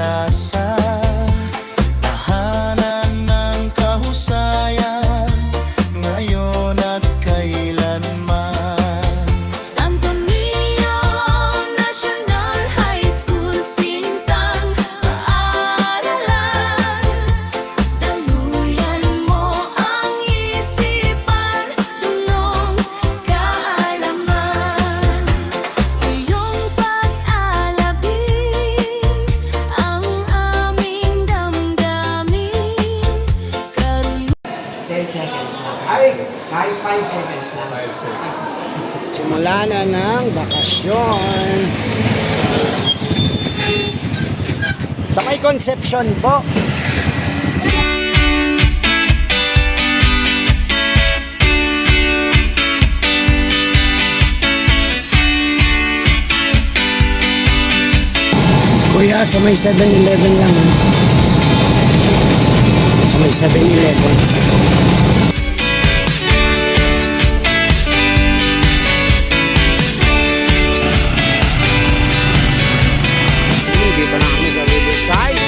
para sa tahanan ng kahusayan, ngayon at kailanman. Santo Niño National High School, sintang paaralan. Daluyan mo ang isipan, dunong kaalaman. Iyong pag-alabing ang aming damdamin. 10 seconds lang. Ay, kahit 5 seconds lang. Simula na ng bakasyon. Sa may Concepcion po. Kuya, sa may 7-Eleven lang. Sa may 7-Eleven. Dito na kami sa Riverside.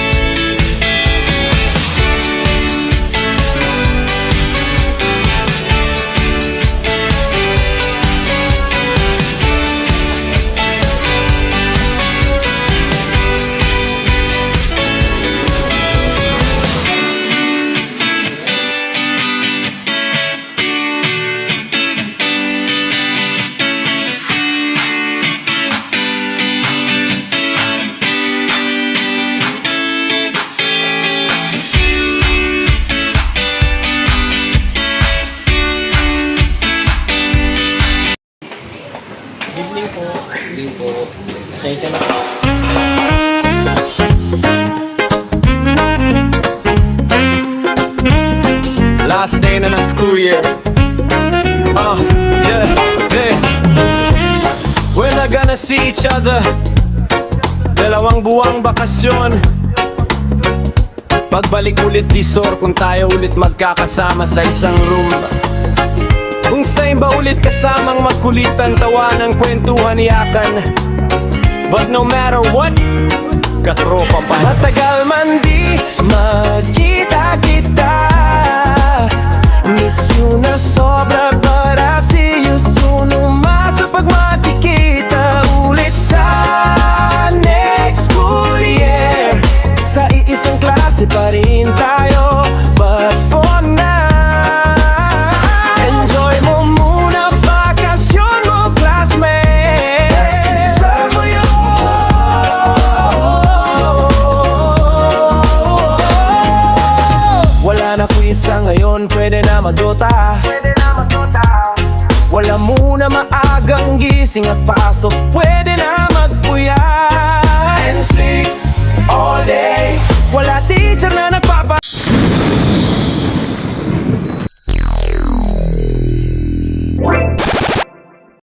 Evening po. Pasensya na. Last day na ng school year. Yeah, hey. We're not gonna see each other. Dalawang buwang bakasyon. Pagbalik ulit disor kung tayo ulit magkakasama sa isang room. Kung sa'yo ba ulit kasamang magkulitan, tawanan, kwentuhan, iyakan. But no matter what, katropa pa. Matagal man di magkita-kita, miss you na sobra, but I'll see you soon. Umasa pag makikita ulit sa next school year. Sa iisang klase pa rin tayo, but for now, isa ngayon, pwede na magdota. Wala muna maagang gising at pasok.